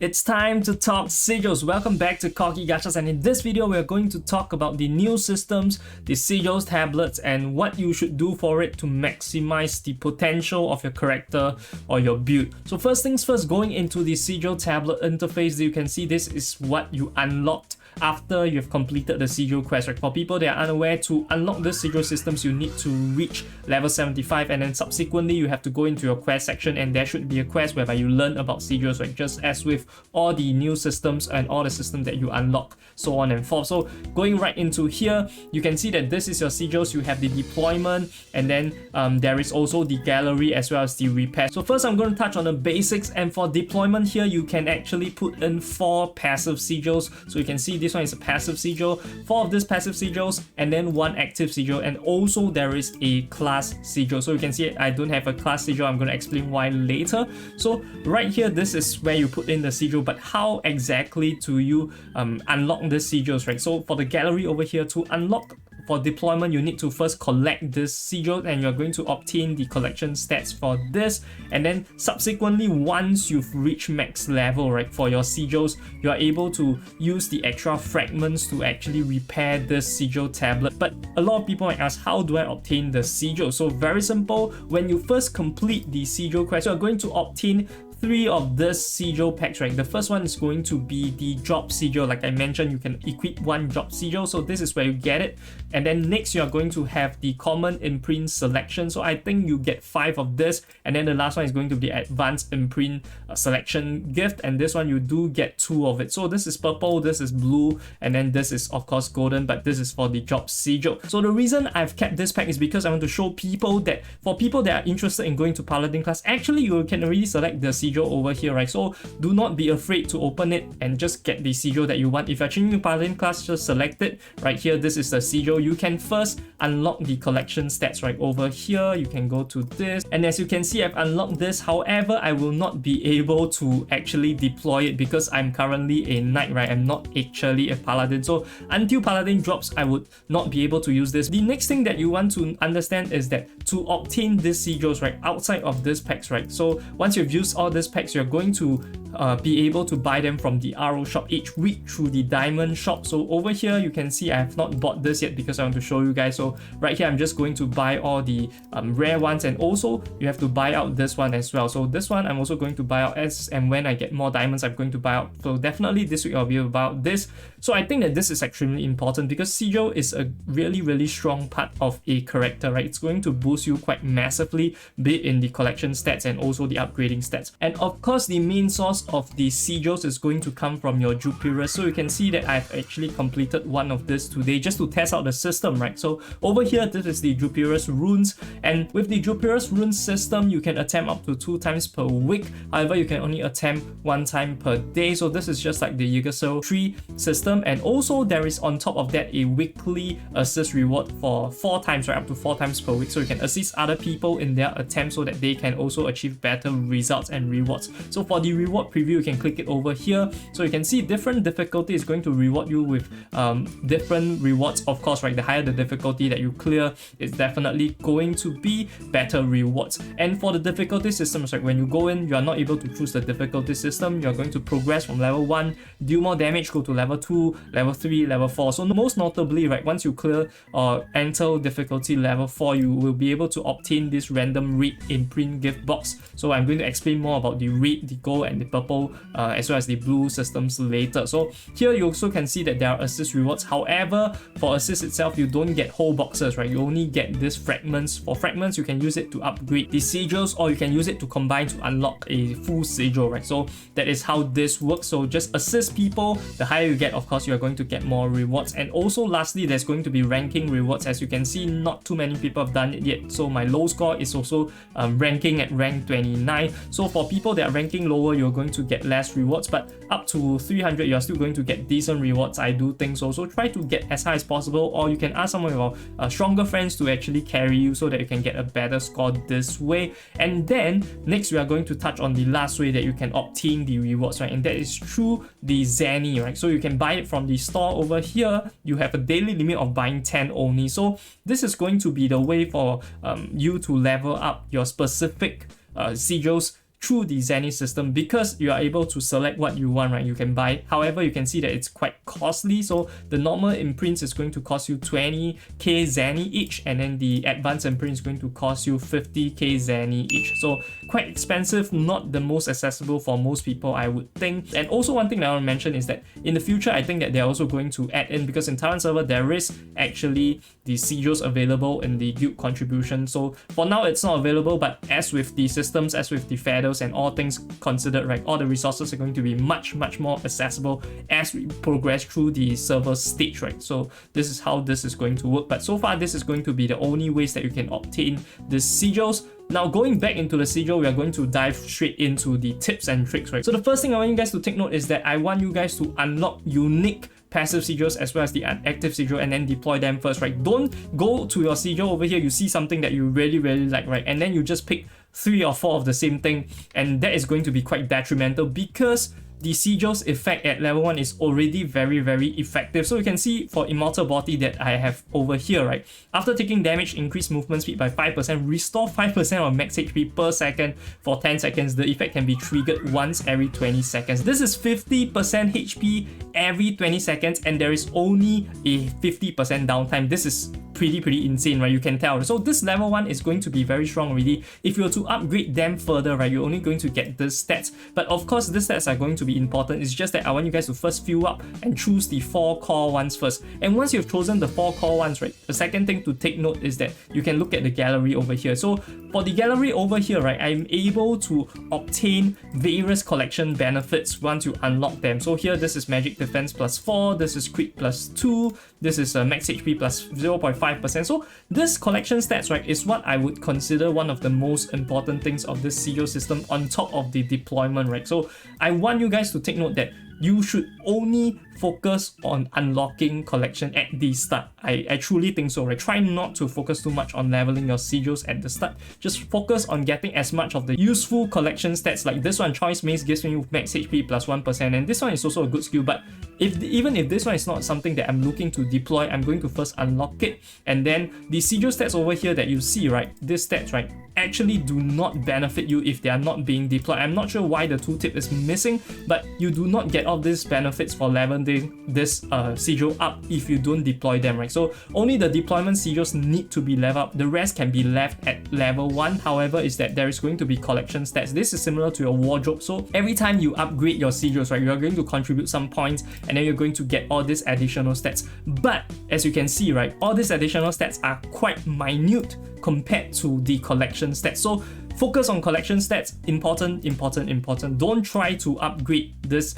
It's time to talk sigils. Welcome back to Corky Gachas, and in this video we're going to talk about the new systems, the sigils tablets, and what you should do for it to maximize the potential of your character or your build. So first things first, going into the sigil tablet interface, you can see this is what you unlocked after you've completed the sigil quest. Right? For people that are unaware, to unlock the sigil systems you need to reach level 75, and then subsequently you have to go into your quest section, and there should be a quest whereby you learn about sigils, right? Just as with all the new systems and all the systems that you unlock, so on and forth. So going right into here, you can see that this is your sigils. You have the deployment, and then there is also the gallery as well as the repair. So first I'm going to touch on the basics, and for deployment here you can actually put in 4 passive sigils. So you can see this one is a passive sigil, 4 of these passive sigils, and then 1 active sigil, and also there is a class sigil. So you can see I don't have a class sigil. I'm going to explain why later. So right here, this is where you put in the sigil, but how exactly do you unlock the sigils, right? So for the gallery over here, to unlock for deployment, you need to first collect this sigil, and you're going to obtain the collection stats for this, and then subsequently, once you've reached max level, right, for your sigils, you are able to use the extra fragments to actually repair this sigil tablet. But a lot of people might ask, how do I obtain the sigil? So very simple. When you first complete the sigil quest, you're going to obtain 3 of this sigil packs, right? The first one is going to be the drop sigil. Like I mentioned, you can equip 1 drop sigil, so this is where you get it. And then next you are going to have the common imprint selection, so I think you get 5 of this. And then the last one is going to be advanced imprint selection gift, and this one you do get 2 of it. So this is purple, this is blue, and then this is of course golden, but this is for the drop sigil. So the reason I've kept this pack is because I want to show people that for people that are interested in going to paladin class, actually you can already select the sigil over here, right? So do not be afraid to open it and just get the sigil that you want. If you're changing to paladin class, just select it right here. This is the sigil. You can first unlock the collection stats right over here. You can go to this, and as you can see, I've unlocked this. However, I will not be able to actually deploy it because I'm currently a knight, right? I'm not actually a paladin, so until paladin drops, I would not be able to use this. The next thing that you want to understand is that to obtain these sigils, right, outside of this packs, right, so once you've used all these packs, you're going to be able to buy them from the RO shop each week through the diamond shop. So over here you can see I have not bought this yet because I want to show you guys. So right here I'm just going to buy all the rare ones, and also you have to buy out this one as well. So this one I'm also going to buy out, as and when I get more diamonds I'm going to buy out. So definitely this week I'll be about this. So I think that this is extremely important because sigil is a really strong part of a character, right? It's going to boost you quite massively, be it in the collection stats and also the upgrading stats. And of course the main source of the sigils is going to come from your Jupiterus. So you can see that I've actually completed one of this today just to test out the system, right? So over here, this is the Jupiterus runes, and with the Jupiterus runes system, you can attempt up to 2 times per week. However, you can only attempt 1 time per day. So this is just like the Yggdrasil tree system, and also there is on top of that a weekly assist reward for 4 times, right, up to 4 times per week. So you can assist other people in their attempts so that they can also achieve better results and rewards. So for the reward preview, you can click it over here, so you can see different difficulty is going to reward you with different rewards, of course, right? The higher the difficulty that you clear, it's definitely going to be better rewards. And for the difficulty systems, right, when you go in, you are not able to choose the difficulty system. You're going to progress from level 1, deal more damage, go to level 2, level 3, level 4. So most notably, right, once you clear or enter difficulty level 4, you will be able to obtain this random red imprint gift box. So I'm going to explain more about the red, the gold, and the purple as well as the blue systems later. So here you also can see that there are assist rewards. However, for assist itself, you don't get whole boxes, right? You only get these fragments. For fragments, you can use it to upgrade the sigils, or you can use it to combine to unlock a full sigil, right? So that is how this works. So just assist people, the higher you get, of course, you are going to get more rewards. And also lastly, there's going to be ranking rewards. As you can see, not too many people have done it yet. So my low score is also ranking at rank 29. So for people that are ranking lower, you're going to get less rewards, but up to 300 you're still going to get decent rewards, I do think so. So try to get as high as possible, or you can ask some of your stronger friends to actually carry you so that you can get a better score this way. And then next we are going to touch on the last way that you can obtain the rewards, right? And that is through the Zenny, right? So you can buy it from the store over here. You have a daily limit of buying 10 only. So this is going to be the way for you to level up your specific sigils through the Zenny system, because you are able to select what you want, right? You can buy. However, you can see that it's quite costly. So the normal imprints is going to cost you 20k Zenny each, and then the advanced imprint is going to cost you 50k Zenny each. So quite expensive, not the most accessible for most people, I would think. And also one thing that I want to mention is that in the future, I think that they're also going to add in, because in Taiwan server there is actually the sigils available in the guild contribution. So for now it's not available, but as with the systems, as with the feathers and all things considered, right, all the resources are going to be much more accessible as we progress through the server stage, right? So this is how this is going to work. But so far this is going to be the only ways that you can obtain the sigils. Now going back into the sigil, we are going to dive straight into the tips and tricks, right? So the first thing I want you guys to take note is that I want you guys to unlock unique passive sigils as well as the active sigil and then deploy them first, right? Don't go to your sigil over here, you see something that you really like, right? And then you just pick 3 or 4 of the same thing, and that is going to be quite detrimental, because the sigils effect at level 1 is already very effective. So you can see for Immortal Body that I have over here, right? After taking damage, increase movement speed by 5%, restore 5% of max HP per second for 10 seconds. The effect can be triggered once every 20 seconds. This is 50% HP every 20 seconds, and there is only a 50% downtime. This is pretty insane, right? You can tell. So this level 1 is going to be very strong already. If you were to upgrade them further, right, you're only going to get the stats. But of course, the stats are going to be important. It's just that I want you guys to first fill up and choose the 4 core ones first. And once you've chosen the 4 core ones, right, the second thing to take note is that you can look at the gallery over here. So for the gallery over here, right, I'm able to obtain various collection benefits once you unlock them. So here, this is magic defense plus 4, this is crit plus 2, this is max HP plus 0.5%. So this collection stats, right, is what I would consider one of the most important things of this Sigil system on top of the deployment, right? So I want you guys to take note that you should only focus on unlocking collection at the start. I truly think so, right? Try not to focus too much on leveling your sigils at the start. Just focus on getting as much of the useful collection stats. Like this one, Choice Mace, gives me max HP plus 1%, and this one is also a good skill. But even if this one is not something that I'm looking to deploy, I'm going to first unlock it. And then the sigil stats over here that you see, right, these stats, right, actually do not benefit you if they are not being deployed. I'm not sure why the tooltip is missing, but you do not get all these benefits for leveling this sigil up if you don't deploy them, right? So only the deployment sigils need to be leveled up. The rest can be left at level 1. However, is that there is going to be collection stats. This is similar to your wardrobe. So every time you upgrade your sigils, right, you are going to contribute some points, and then you're going to get all these additional stats. But as you can see, right, all these additional stats are quite minute compared to the collection stats. So focus on collection stats. Important. Don't try to upgrade this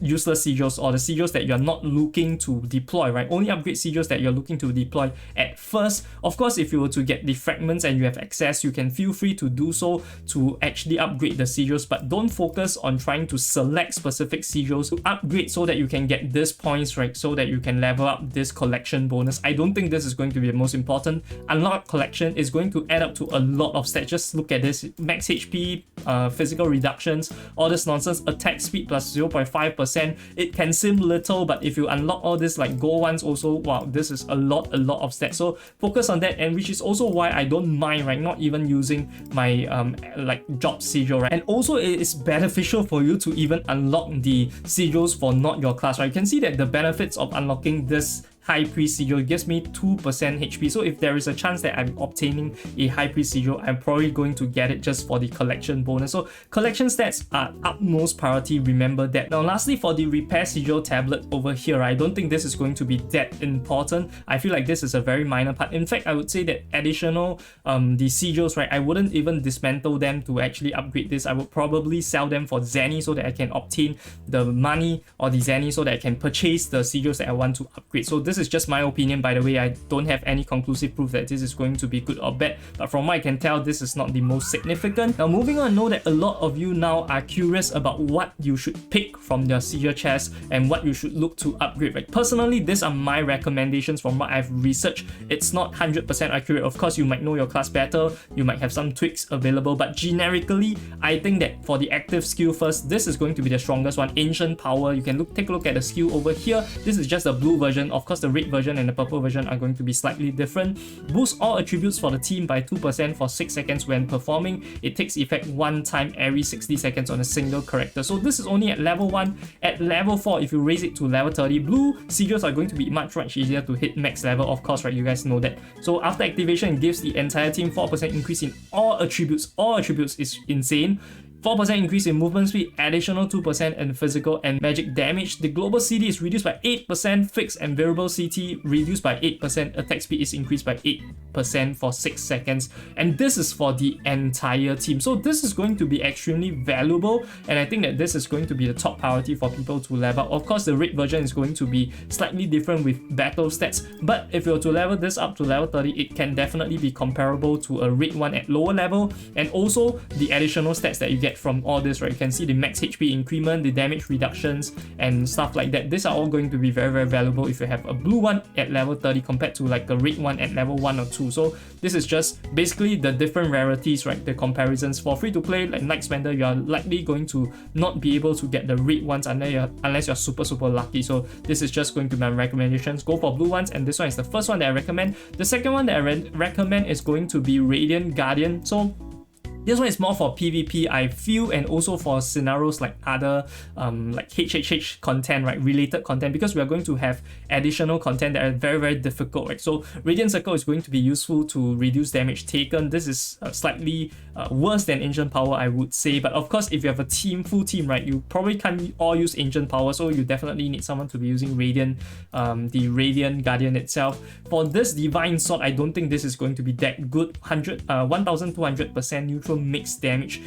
useless sigils or the sigils that you're not looking to deploy, right? Only upgrade sigils that you're looking to deploy at first. Of course, if you were to get the fragments and you have access, you can feel free to do so to actually upgrade the sigils, but don't focus on trying to select specific sigils to upgrade so that you can get these points, right? So that you can level up this collection bonus. I don't think this is going to be the most important. Unlock collection is going to add up to a lot of stats. Just look at this: max HP, physical reductions, all this nonsense, attack speed plus 0.5%. It can seem little, but if you unlock all this like gold ones also, wow, this is a lot of stats. So focus on that, and which is also why I don't mind, right, not even using my like job sigil, right? And also it is beneficial for you to even unlock the sigils for not your class, right? You can see that the benefits of unlocking this High Priest Sigil gives me 2% HP. So if there is a chance that I'm obtaining a High Priest Sigil, I'm probably going to get it just for the collection bonus. So collection stats are utmost priority, remember that. Now lastly, for the Repair Sigil tablet over here, I don't think this is going to be that important. I feel like this is a very minor part. In fact, I would say that additional the sigils, right, I wouldn't even dismantle them to actually upgrade this. I would probably sell them for Zenny so that I can obtain the money or the Zenny so that I can purchase the sigils that I want to upgrade. So this is just my opinion, by the way. I don't have any conclusive proof that this is going to be good or bad, but from what I can tell, this is not the most significant. Now moving on, know that a lot of you now are curious about what you should pick from your sigil chest and what you should look to upgrade, right? Personally, these are my recommendations from what I've researched. It's not 100% accurate. Of course, you might know your class better, you might have some tweaks available, but generically, I think that for the active skill first, this is going to be the strongest one. Ancient Power, you can take a look at the skill over here. This is just the blue version. Of course, the red version and the purple version are going to be slightly different. Boost all attributes for the team by 2% for 6 seconds when performing. It takes effect one time every 60 seconds on a single character. So this is only at level 1. At level 4, if you raise it to level 30, blue sigils are going to be much easier to hit max level, of course, right? You guys know that. So after activation, it gives the entire team 4% increase in all attributes. All attributes is insane. 4% increase in movement speed, additional 2% in physical and magic damage. The global CD is reduced by 8%, fixed and variable CT reduced by 8%, attack speed is increased by 8% for 6 seconds. And this is for the entire team. So this is going to be extremely valuable, and I think that this is going to be the top priority for people to level up. Of course, the red version is going to be slightly different with battle stats, but if you were to level this up to level 30, it can definitely be comparable to a red one at lower level. And also the additional stats that you get from all this, right? You can see the max HP increment, the damage reductions, and stuff like that. These are all going to be very valuable if you have a blue one at level 30 compared to like a red one at level 1 or 2. So this is just basically the different rarities, right? The comparisons. For free to play like Night Spender, you are likely going to not be able to get the red ones unless you're super lucky. So this is just going to be my recommendations. Go for blue ones, and this one is the first one that I recommend. The second one that I recommend is going to be Radiant Guardian. So this one is more for PvP, I feel, and also for scenarios like other like HHH content, right? Related content, because we are going to have additional content that are very difficult, right? So Radiant Circle is going to be useful to reduce damage taken. This is slightly worse than Ancient Power, I would say. But of course, if you have a full team, right, you probably can't all use Ancient Power, so you definitely need someone to be using Radiant, the Radiant Guardian itself. For this Divine Sword, I don't think this is going to be that good. 1200% neutral mixed damage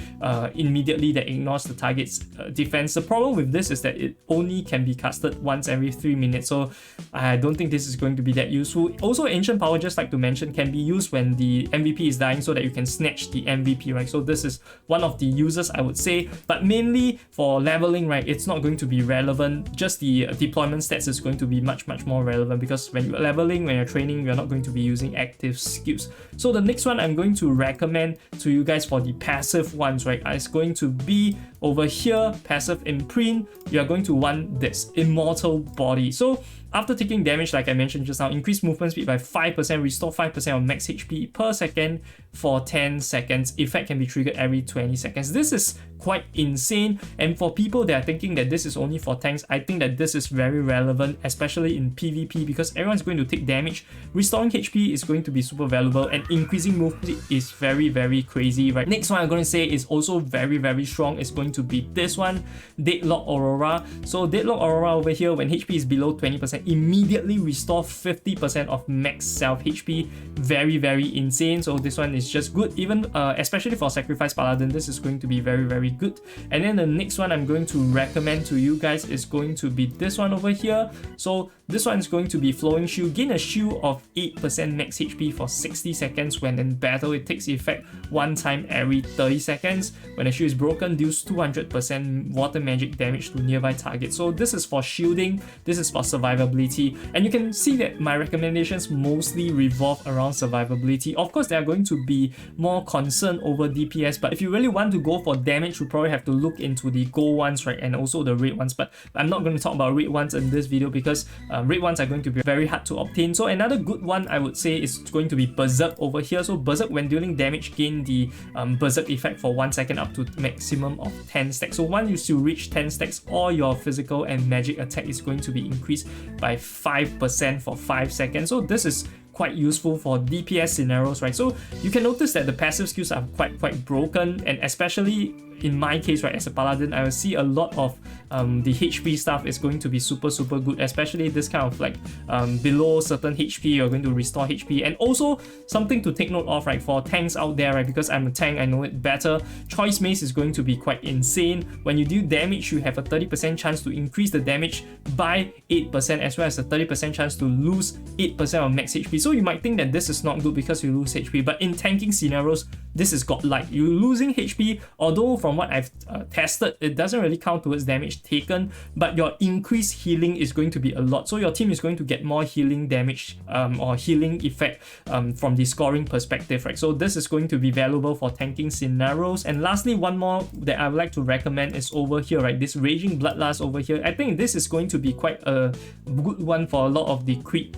immediately that ignores the target's defense. The problem with this is that it only can be casted once every 3 minutes, so I don't think this is going to be that useful. Also, Ancient Power, just like to mention, can be used when the MVP is dying so that you can snatch the MVP, right? So this is one of the uses, I would say, but mainly for leveling, right, it's not going to be relevant. Just the deployment stats is going to be much more relevant, because when you're leveling, when you're training, you're not going to be using active skills. So the next one I'm going to recommend to you guys for the passive ones, right, is going to be over here, passive imprint. You are going to want this Immortal Body. So after taking damage, like I mentioned just now, increase movement speed by 5%, restore 5% of max HP per second for 10 seconds. Effect can be triggered every 20 seconds. This is quite insane, and for people that are thinking that this is only for tanks, I think that this is very relevant, especially in PvP, because everyone's going to take damage. Restoring HP is going to be super valuable, and increasing movement is very crazy, right? Next one I'm going to say is also very strong. It's going to be this one, Deadlock Aurora. So Deadlock Aurora over here, when HP is below 20%, immediately restore 50% of max self HP. Very insane. So this one is just good, even especially for Sacrifice Paladin. This is going to be very good. And then the next one I'm going to recommend to you guys is going to be this one over here. So this one is going to be Flowing Shield. Gain a shield of 8% max HP for 60 seconds when in battle. It takes effect one time every 30 seconds. When the shield is broken, deals 200% water magic damage to nearby targets. So this is for shielding, this is for survivability, and you can see that my recommendations mostly revolve around survivability. Of course, they are going to be more concerned over DPS, but if you really want to go for damage, you probably have to look into the gold ones, right, and also the red ones. But I'm not going to talk about red ones in this video, because red ones are going to be very hard to obtain. So another good one I would say is going to be Berserk over here. So Berserk, when dealing damage, gain the Berserk effect for 1 second up to maximum of 10 stacks. So once you reach 10 stacks, all your physical and magic attack is going to be increased by 5% for 5 seconds. So this is quite useful for DPS scenarios, right? So you can notice that the passive skills are quite broken, and especially in my case, right, as a paladin, I will see a lot of the HP stuff is going to be super good, especially this kind of like below certain HP, you're going to restore HP. And also something to take note of, right, for tanks out there, right, because I'm a tank, I know it better, Choice Mace is going to be quite insane. When you do damage, you have a 30% chance to increase the damage by 8%, as well as a 30% chance to lose 8% of max HP. So you might think that this is not good because you lose HP, but in tanking scenarios, this is godlike. You're losing HP, although from what I've tested, it doesn't really count towards damage taken, but your increased healing is going to be a lot. So your team is going to get more healing damage or healing effect from the scoring perspective, right? So this is going to be valuable for tanking scenarios. And lastly, one more that I would like to recommend is over here, right? This Raging Bloodlust over here. I think this is going to be quite a good one for a lot of the crit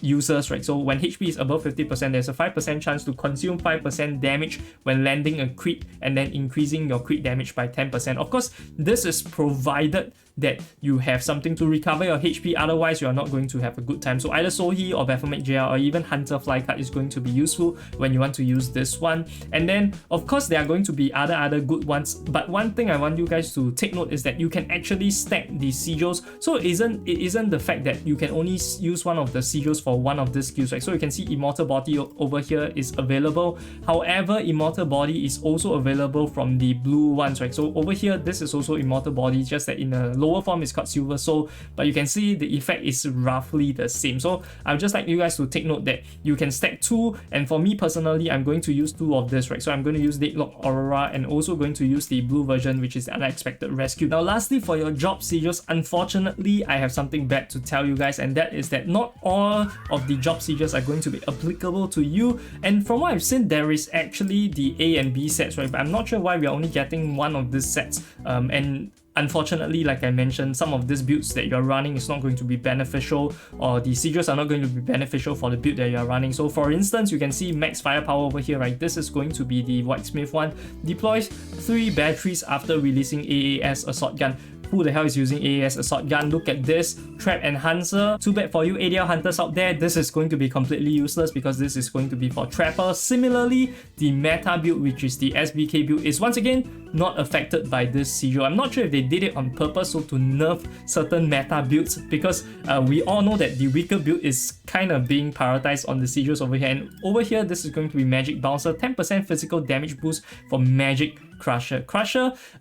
users, right? So when HP is above 50%, there's a 5% chance to consume 5% damage when landing a crit, and then increasing your crit damage by 10%. Of course, this is provided that you have something to recover your HP, otherwise you are not going to have a good time. So either Sohi or Baphomet JR or even Hunter Fly card is going to be useful when you want to use this one. And then of course there are going to be other good ones, but one thing I want you guys to take note is that you can actually stack the sigils. So it isn't the fact that you can only use one of the sigils for one of the skills, right? So you can see Immortal Body over here is available. However, Immortal Body is also available from the blue ones, right? So over here, this is also Immortal Body, just that in a lower form it's called Silver Soul, but you can see the effect is roughly the same. So I would just like you guys to take note that you can stack two, and for me personally, I'm going to use two of this, right? So I'm going to use Deadlock Aurora and also going to use the blue version, which is the Unexpected Rescue. Now lastly, for your job sigils, unfortunately I have something bad to tell you guys, and that is that not all of the job sigils are going to be applicable to you. And from what I've seen, there is actually the A and B sets, right? But I'm not sure why we are only getting one of these sets, and unfortunately, like I mentioned, some of these builds that you're running is not going to be beneficial, or the sigils are not going to be beneficial for the build that you're running. So for instance, you can see max firepower over here, right? This is going to be the Whitesmith one. Deploys 3 batteries after releasing AAS Assault Gun. Who the hell is using AAS Assault Gun? Look at this. Trap Enhancer. Too bad for you ADL hunters out there. This is going to be completely useless because this is going to be for Trapper. Similarly, the meta build, which is the SBK build, is once again not affected by this sigil. I'm not sure if they did it on purpose, so to nerf certain meta builds, because we all know that the weaker build is kind of being prioritized on the sigils over here. And over here, this is going to be Magic Bouncer, 10% physical damage boost for Magic Crusher.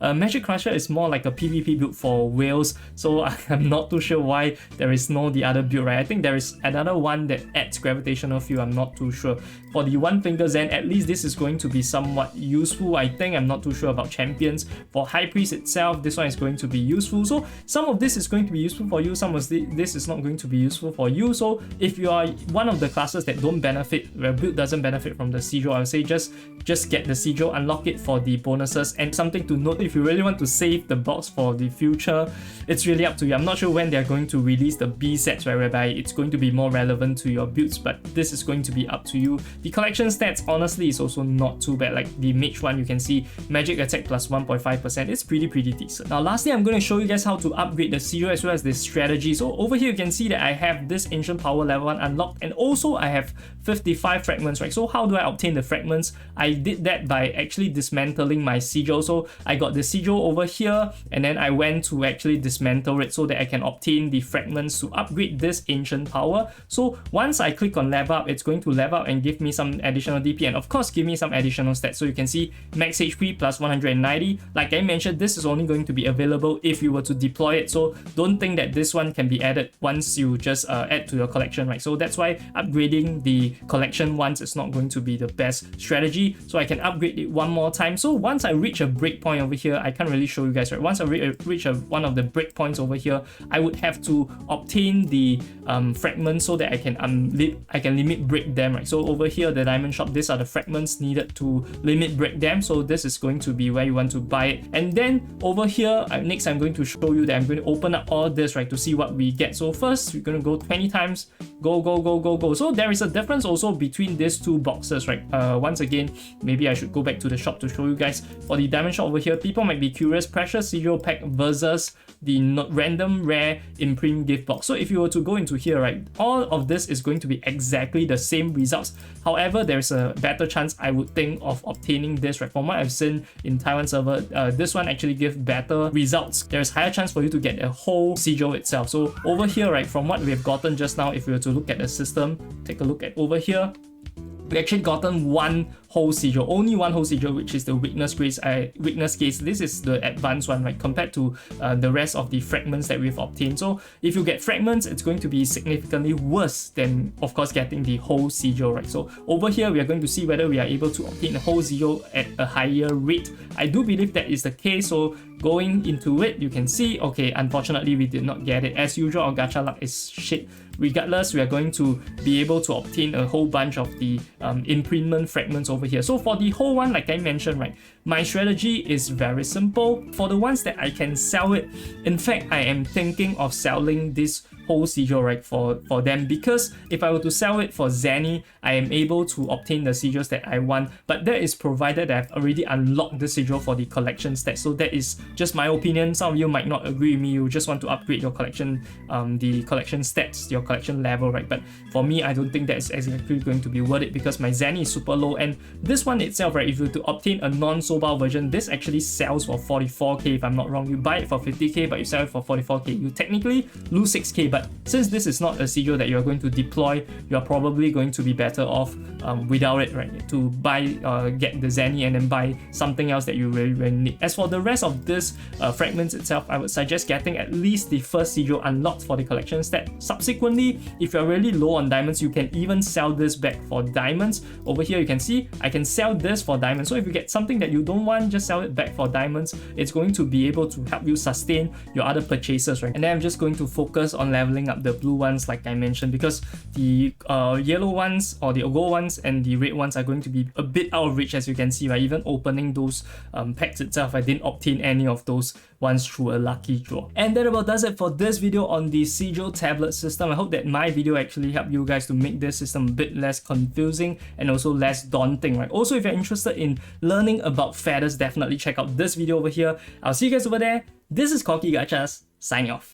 Magic Crusher is more like a PvP build for whales, so I'm not too sure why there is no the other build, right? I think there is another one that adds gravitational field, I'm not too sure. For the One Finger Zen, at least this is going to be somewhat useful, I think. I'm not too sure about champions. For High Priest itself, this one is going to be useful. So some of this is going to be useful for you, some of this is not going to be useful for you. So if you are one of the classes that don't benefit, where build doesn't benefit from the sigil, I would say just get the sigil, unlock it for the bonuses. And something to note, if you really want to save the box for the future, it's really up to you. I'm not sure when they're going to release the B sets, right, whereby it's going to be more relevant to your builds, but this is going to be up to you. The collection stats, honestly, is also not too bad. Like the mage one, you can see magic attack plus 1.5%. It's pretty decent. Now lastly, I'm going to show you guys how to upgrade the sigil as well as the strategy. So over here, you can see that I have this ancient power level 1 unlocked, and also I have 55 fragments, right? So how do I obtain the fragments? I did that by actually dismantling my sigil. So I got the sigil over here, and then I went to actually dismantle it so that I can obtain the fragments to upgrade this ancient power. So once I click on level up, it's going to level up and give me some additional DP, and of course give me some additional stats. So you can see max HP plus 190. Like I mentioned, this is only going to be available if you were to deploy it, so don't think that this one can be added once you just add to your collection, right? So that's why upgrading the collection once is not going to be the best strategy. So I can upgrade it one more time. So once I reach a breakpoint over here, I can't really show you guys, right? Once I reach one of the breakpoints over here, I would have to obtain the fragments so that I can limit break them, right? So over here, the diamond shop, these are the fragments needed to limit break them. So this is going to be where you want to buy it. And then over here, next I'm going to show you that I'm going to open up all this, right, to see what we get. So first, we're going to go 20 times, go. So there is a difference also between these two boxes, right? Once again, maybe I should go back to the shop to show you guys. For the diamond shop over here, people might be curious, precious sigil pack versus the random rare imprint gift box. So if you were to go into here, right, all of this is going to be exactly the same results. However, there's a better chance, I would think, of obtaining this, right? From what I've seen in Taiwan server, this one actually gives better results. There's higher chance for you to get a whole sigil itself. So over here, right, from what we've gotten just now, if we were to look at the system, take a look at over here, we actually gotten one whole sigil, only one whole sigil, which is the weakness case. This is the advanced one, right, compared to the rest of the fragments that we've obtained. So if you get fragments, it's going to be significantly worse than, of course, getting the whole sigil, right? So over here, we are going to see whether we are able to obtain a whole sigil at a higher rate. I do believe that is the case. So going into it, you can see, okay, unfortunately, we did not get it. As usual, our gacha luck is shit. Regardless, we are going to be able to obtain a whole bunch of the imprintment fragments over here. So for the whole one, like I mentioned, right, my strategy is very simple. For the ones that I can sell it, in fact, I am thinking of selling this whole sigil, right, for them, because if I were to sell it for Zenny, I am able to obtain the sigils that I want, but that is provided that I've already unlocked the sigil for the collection stats. So that is just my opinion. Some of you might not agree with me. You just want to upgrade your collection, the collection stats, your collection level, right? But for me, I don't think that is exactly going to be worth it, because my Zenny is super low, and this one itself, right, if you were to obtain a non-Sobal version, this actually sells for 44k if I'm not wrong. You buy it for 50k, but you sell it for 44k. You technically lose 6k, but since this is not a sigil that you're going to deploy, you're probably going to be better off without it, right? To buy, get the Zenny and then buy something else that you really need. As for the rest of this fragments itself, I would suggest getting at least the first sigil unlocked for the collection stat. Subsequently, if you're really low on diamonds, you can even sell this back for diamonds. Over here, you can see I can sell this for diamonds. So if you get something that you don't want, just sell it back for diamonds. It's going to be able to help you sustain your other purchases, right? And then I'm just going to focus on leveling up the blue ones, like I mentioned, because the yellow ones or the gold ones and the red ones are going to be a bit out of reach, as you can see, right? Even opening those packs itself, I didn't obtain any of those ones through a lucky draw. And that about does it for this video on the Sigil tablet system. I hope that my video actually helped you guys to make this system a bit less confusing and also less daunting, right? Also, if you're interested in learning about feathers, definitely check out this video over here. I'll see you guys over there. This is Corky Gachas, signing off.